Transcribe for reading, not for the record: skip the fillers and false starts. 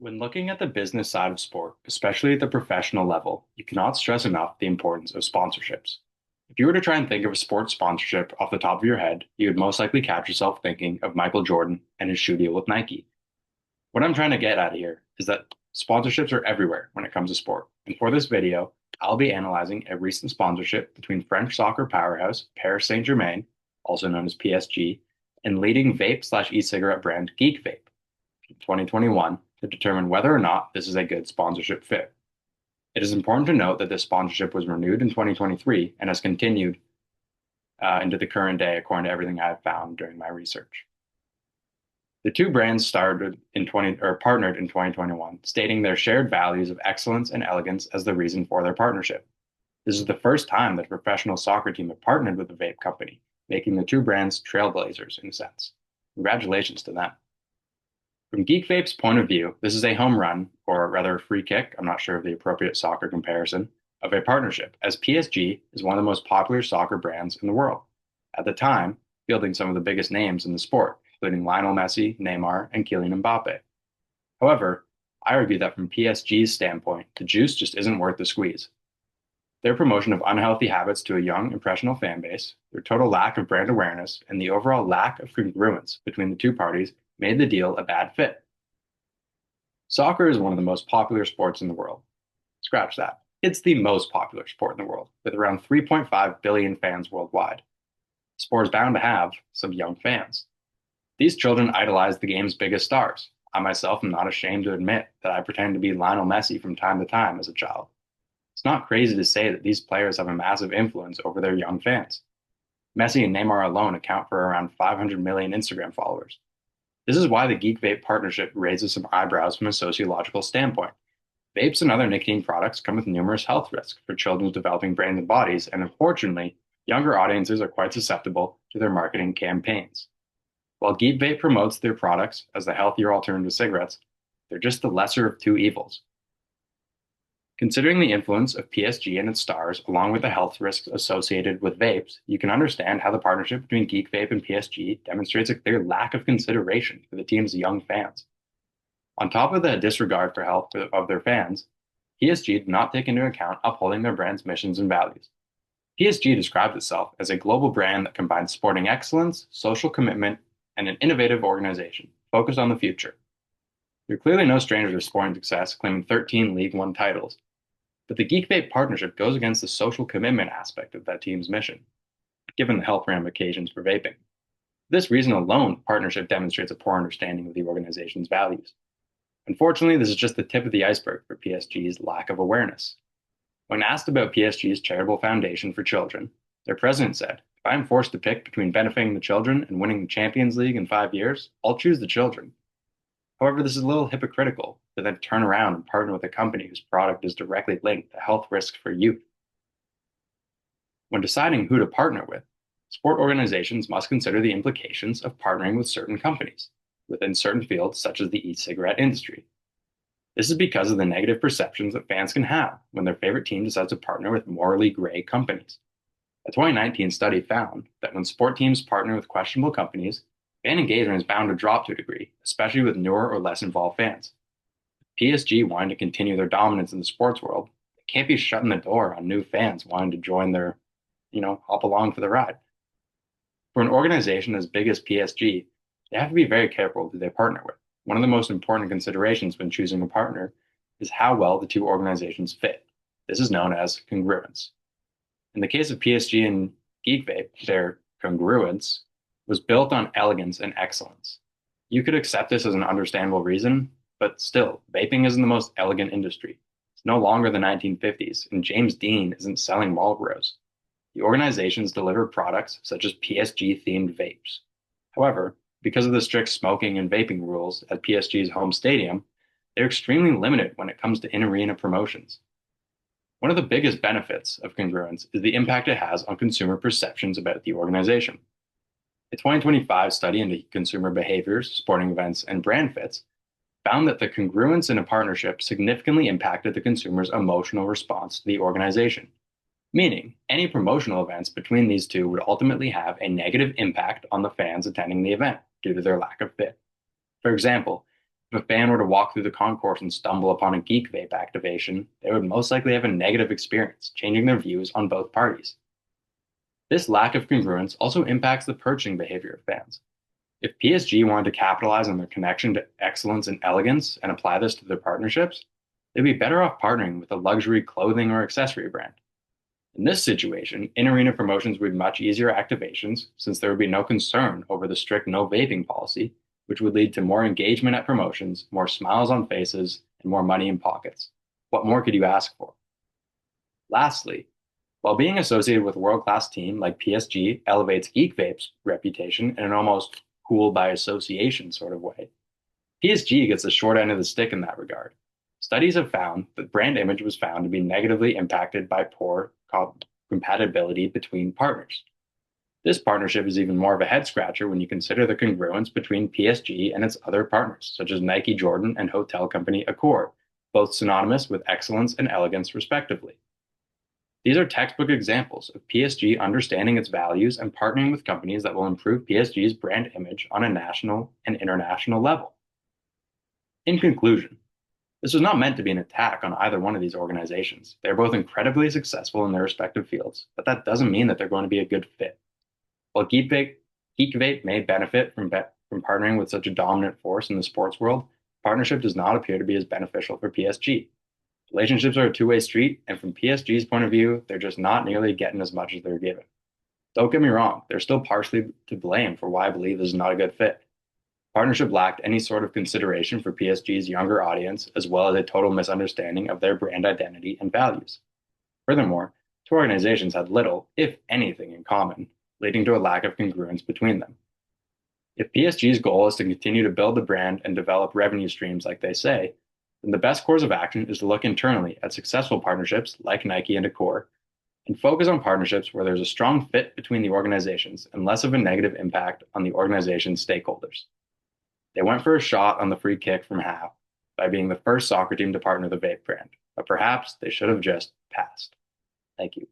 When looking at the business side of sport, especially at the professional level, you cannot stress enough the importance of sponsorships. If you were to try and think of a sports sponsorship off the top of your head, you would most likely catch yourself thinking of Michael Jordan and his shoe deal with Nike. What I'm trying to get at here is that sponsorships are everywhere when it comes to sport. And for this video, I'll be analyzing a recent sponsorship between French soccer powerhouse Paris Saint-Germain, also known as PSG, and leading vape slash e-cigarette brand Geekvape from 2021 to determine whether or not this is a good sponsorship fit. It is important to note that this sponsorship was renewed in 2023 and has continued into the current day, according to everything I've found during my research. The two brands partnered in 2021, stating their shared values of excellence and elegance as the reason for their partnership. This is the first time that a professional soccer team have partnered with a vape company, making the two brands trailblazers in a sense. Congratulations to them. From Geekvape's point of view, this is a home run, or rather a free kick, I'm not sure of the appropriate soccer comparison, of a partnership, as PSG is one of the most popular soccer brands in the world. At the time, fielding some of the biggest names in the sport, including Lionel Messi, Neymar, and Kylian Mbappe. However, I argue that from PSG's standpoint, the juice just isn't worth the squeeze. Their promotion of unhealthy habits to a young, impressionable fan base, their total lack of brand awareness, and the overall lack of congruence between the two parties made the deal a bad fit. Soccer is one of the most popular sports in the world. Scratch that. It's the most popular sport in the world, with around 3.5 billion fans worldwide. The sport is bound to have some young fans. These children idolize the game's biggest stars. I myself am not ashamed to admit that I pretended to be Lionel Messi from time to time as a child. It's not crazy to say that these players have a massive influence over their young fans. Messi and Neymar alone account for around 500 million Instagram followers. This is why the Geek Vape partnership raises some eyebrows from a sociological standpoint. Vapes and other nicotine products come with numerous health risks for children's developing brains and bodies, and unfortunately, younger audiences are quite susceptible to their marketing campaigns. While Geek Vape promotes their products as the healthier alternative to cigarettes, they're just the lesser of two evils. Considering the influence of PSG and its stars, along with the health risks associated with vapes, you can understand how the partnership between Geekvape and PSG demonstrates a clear lack of consideration for the team's young fans. On top of the disregard for health of their fans, PSG did not take into account upholding their brand's missions and values. PSG described itself as a global brand that combines sporting excellence, social commitment, and an innovative organization focused on the future. They're clearly no strangers to sporting success, claiming 13 League One titles. But the Geekvape partnership goes against the social commitment aspect of that team's mission, given the health ramifications for vaping. For this reason alone, the partnership demonstrates a poor understanding of the organization's values. Unfortunately, this is just the tip of the iceberg for PSG's lack of awareness. When asked about PSG's charitable foundation for children, their president said, "If I am forced to pick between benefiting the children and winning the Champions League in 5 years, I'll choose the children." However, this is a little hypocritical to then turn around and partner with a company whose product is directly linked to health risks for youth. When deciding who to partner with, sport organizations must consider the implications of partnering with certain companies within certain fields, such as the e-cigarette industry. This is because of the negative perceptions that fans can have when their favorite team decides to partner with morally gray companies. A 2019 study found that when sport teams partner with questionable companies, fan engagement is bound to drop to a degree, especially with newer or less involved fans. If PSG wanting to continue their dominance in the sports world, they can't be shutting the door on new fans wanting to join their, hop along for the ride. For an organization as big as PSG, they have to be very careful who they partner with. One of the most important considerations when choosing a partner is how well the two organizations fit. This is known as congruence. In the case of PSG and Geekvape, their congruence was built on elegance and excellence. You could accept this as an understandable reason, but still, vaping isn't the most elegant industry. It's no longer the 1950s, and James Dean isn't selling Marlboros. The organizations deliver products such as PSG-themed vapes. However, because of the strict smoking and vaping rules at PSG's home stadium, they're extremely limited when it comes to in-arena promotions. One of the biggest benefits of congruence is the impact it has on consumer perceptions about the organization. A 2025 study into consumer behaviors, sporting events, and brand fits found that the congruence in a partnership significantly impacted the consumer's emotional response to the organization, meaning any promotional events between these two would ultimately have a negative impact on the fans attending the event due to their lack of fit. For example, If a fan were to walk through the concourse and stumble upon a Geekvape activation, they would most likely have a negative experience, changing their views on both parties. This lack of congruence also impacts the purchasing behavior of fans. If PSG wanted to capitalize on their connection to excellence and elegance and apply this to their partnerships, they'd be better off partnering with a luxury clothing or accessory brand. In this situation, in arena promotions would be much easier activations since there would be no concern over the strict no vaping policy, which would lead to more engagement at promotions, more smiles on faces, and more money in pockets. What more could you ask for? Lastly, while being associated with a world-class team like PSG elevates Geekvape's reputation in an almost cool by association sort of way, PSG gets the short end of the stick in that regard. Studies have found that brand image was found to be negatively impacted by poor compatibility between partners. This partnership is even more of a head scratcher when you consider the congruence between PSG and its other partners, such as Nike Jordan and hotel company Accor, both synonymous with excellence and elegance, respectively. These are textbook examples of PSG understanding its values and partnering with companies that will improve PSG's brand image on a national and international level. In conclusion, this was not meant to be an attack on either one of these organizations. They're both incredibly successful in their respective fields, but that doesn't mean that they're going to be a good fit. While Geekvape may benefit from partnering with such a dominant force in the sports world, partnership does not appear to be as beneficial for PSG. Relationships are a two-way street, and from PSG's point of view, they're just not nearly getting as much as they're given. Don't get me wrong, they're still partially to blame for why I believe this is not a good fit. Partnership lacked any sort of consideration for PSG's younger audience, as well as a total misunderstanding of their brand identity and values. Furthermore, two organizations had little, if anything, in common, leading to a lack of congruence between them. If PSG's goal is to continue to build the brand and develop revenue streams like they say, then the best course of action is to look internally at successful partnerships like Nike and Accor and focus on partnerships where there's a strong fit between the organizations and less of a negative impact on the organization's stakeholders. They went for a shot on the free kick from half by being the first soccer team to partner the vape brand, but perhaps they should have just passed. Thank you.